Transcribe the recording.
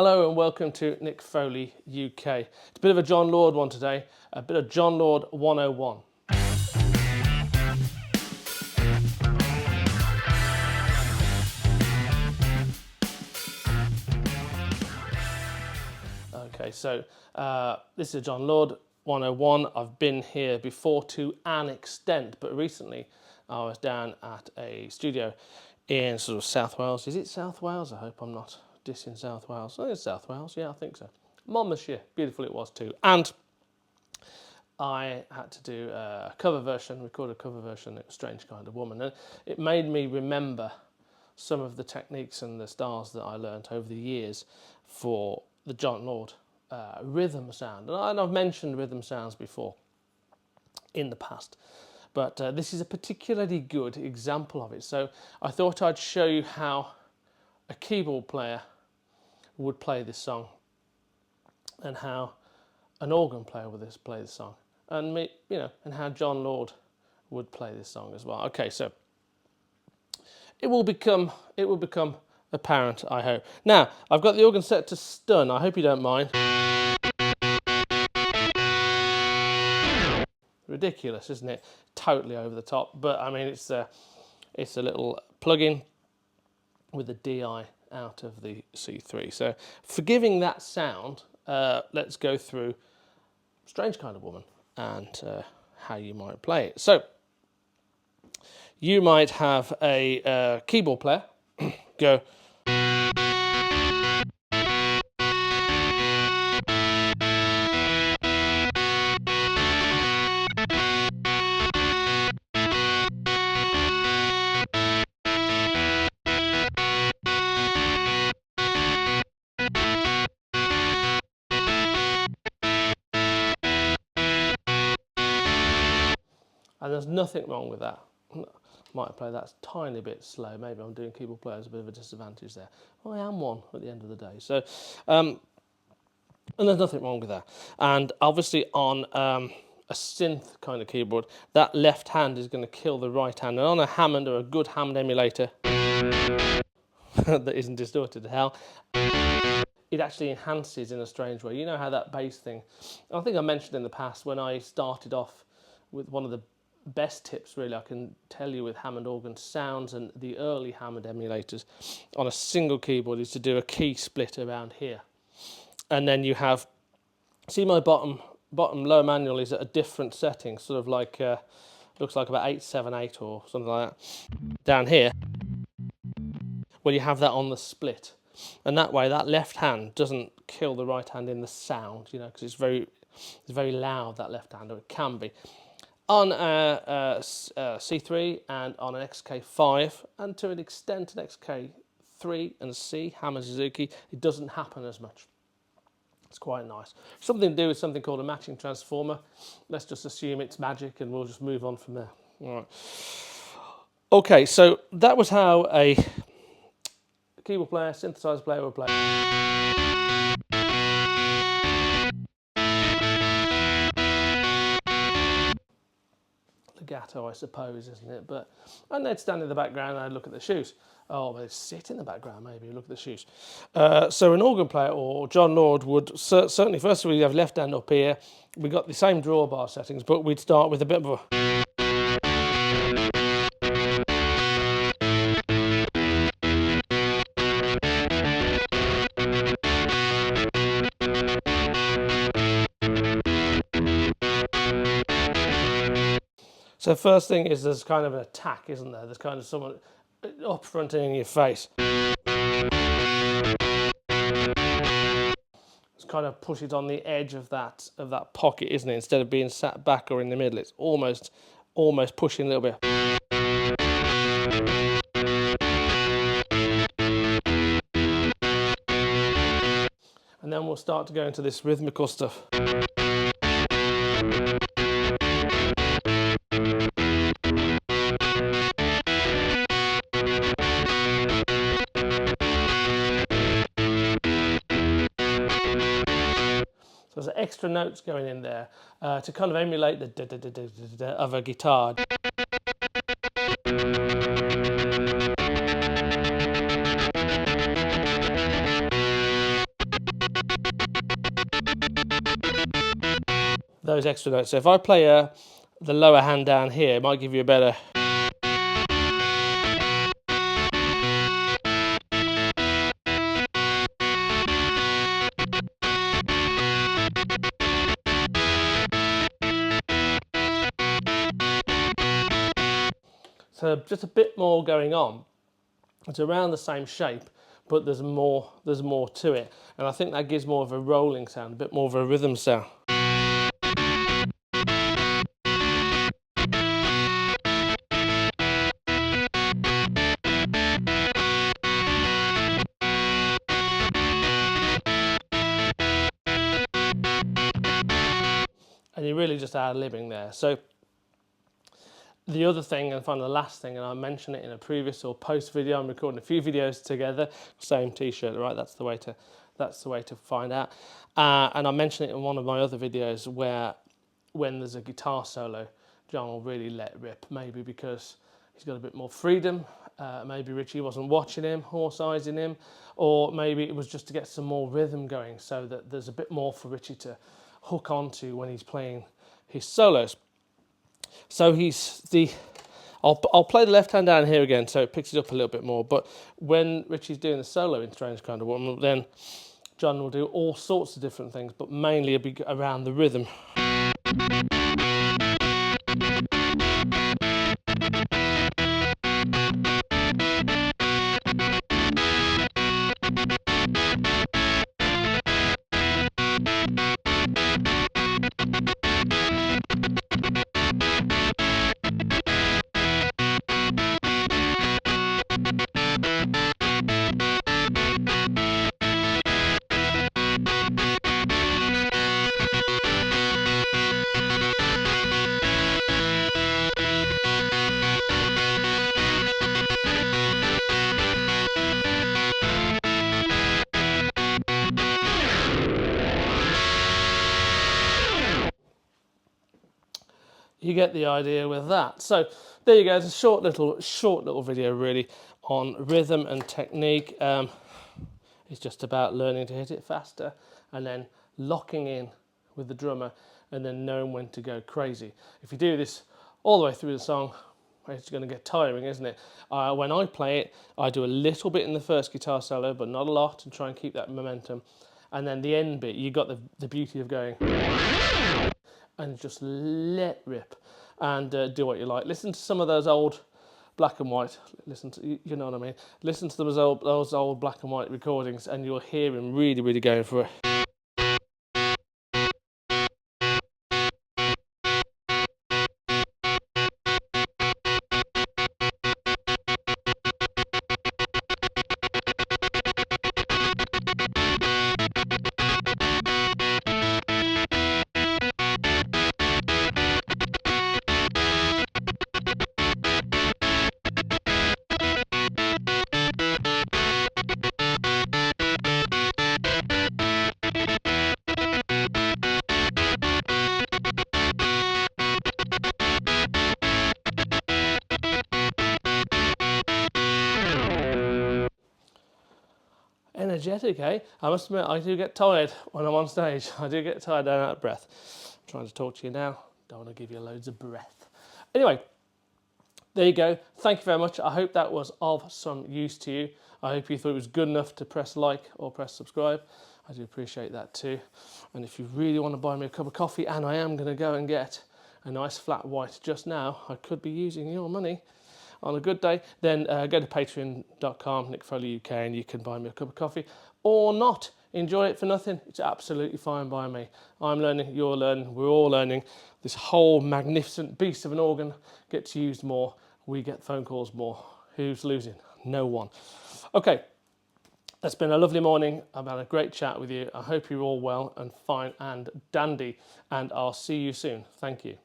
Hello and welcome to Nick Foley UK. It's a bit of a John Lord one today, a bit of John Lord 101. Okay, so this is a John Lord 101. I've been here before to an extent, but recently I was down at a studio in sort of South Wales. Is it South Wales? I hope I'm not dissing South Wales. Oh, it's South Wales, yeah, I think so. Monmouthshire, beautiful it was too. And I had to do a cover version, record a cover version. It was Strange Kind of Woman, and it made me remember some of the techniques and the styles that I learnt over the years for the John Lord rhythm sound. And I've mentioned rhythm sounds before in the past, but this is a particularly good example of it. So I thought I'd show you how a keyboard player would play this song and how an organ player would play this song, and and how John Lord would play this song as well. Okay, so it will become apparent, I hope. Now I've got the organ set to stun. I hope you don't mind. Ridiculous, isn't it? Totally over the top, but I mean it's a little plug-in with the DI out of the C3. So forgiving that sound, let's go through Strange Kind of Woman and how you might play it. So you might have a keyboard player go. And there's nothing wrong with that. Might play that tiny bit slow. Maybe I'm doing keyboard players a bit of a disadvantage there. Well, I am one at the end of the day. So, and there's nothing wrong with that. And obviously on a synth kind of keyboard, that left hand is going to kill the right hand. And on a Hammond or a good Hammond emulator that isn't distorted to hell, it actually enhances in a strange way. You know how that bass thing, I think I mentioned in the past when I started off with one of the best tips really I can tell you with Hammond organ sounds and the early Hammond emulators on a single keyboard is to do a key split around here, and then you have, see my bottom low manual is at a different setting, sort of like looks like about 878 or something like that down here. Well, you have that on the split, and that way that left hand doesn't kill the right hand in the sound, you know, because it's very loud, that left hand, or it can be. On a C3 and on an XK5 and to an extent an XK3 and C, Hammond Suzuki, it doesn't happen as much. It's quite nice. Something to do with something called a matching transformer. Let's just assume it's magic and we'll just move on from there. All right. Okay, so that was how a keyboard player, synthesizer player would play. Legato, I suppose, isn't it? But and they'd stand in the background and I'd look at the shoes. Oh, they'd sit in the background maybe, look at the shoes. So an organ player or John Lord would certainly, first of all, you have left hand up here. We got the same drawbar settings, but we'd start with a bit of a. So first thing is there's kind of an attack, isn't there? There's kind of someone up front in your face. It's kind of push it on the edge of that pocket, isn't it? Instead of being sat back or in the middle, it's almost pushing a little bit. And then we'll start to go into this rhythmical stuff. So there's extra notes going in there to kind of emulate the da-da-da-da-da of a guitar. those extra notes. So if I play the lower hand down here, it might give you a better. So just a bit more going on. It's around the same shape, but there's more to it. And I think that gives more of a rolling sound, a bit more of a rhythm sound. And you're really just ad-libbing there. So the other thing, and finally the last thing, and I mentioned it in a previous or post video, I'm recording a few videos together, same t-shirt, right? That's the way to find out. And I mentioned it in one of my other videos where when there's a guitar solo, John will really let rip, maybe because he's got a bit more freedom, maybe Richie wasn't watching him, horse-eying him, or maybe it was just to get some more rhythm going so that there's a bit more for Richie to hook onto when he's playing his solos. So I'll play the left hand down here again so it picks it up a little bit more, but when Richie's doing the solo in Strange Kind of Woman, then John will do all sorts of different things, but mainly it'll be around the rhythm. You get the idea with that. So there you go. It's a short little video really on rhythm and technique. It's just about learning to hit it faster and then locking in with the drummer and then knowing when to go crazy. If you do this all the way through the song, it's going to get tiring, isn't it? When I play it, I do a little bit in the first guitar solo, but not a lot, and try and keep that momentum. And then the end bit, you got the beauty of going and just let rip and do what you like. Listen to some of those old black and white, listen to, you know what I mean, listen to those old black and white recordings and you'll hear him really going for it. Energetic, eh? I must admit, I do get tired when I'm on stage. I do get tired and out of breath. I'm trying to talk to you now. Don't want to give you loads of breath. Anyway, there you go. Thank you very much. I hope that was of some use to you. I hope you thought it was good enough to press like or press subscribe. I do appreciate that too. And if you really want to buy me a cup of coffee, and I am going to go and get a nice flat white just now, I could be using your money on a good day, then go to patreon.com, Nick Foley UK, and you can buy me a cup of coffee or not. Enjoy it for nothing. It's absolutely fine by me. I'm learning, you're learning, we're all learning. This whole magnificent beast of an organ gets used more. We get phone calls more. Who's losing? No one. Okay, it's been a lovely morning. I've had a great chat with you. I hope you're all well and fine and dandy, and I'll see you soon. Thank you.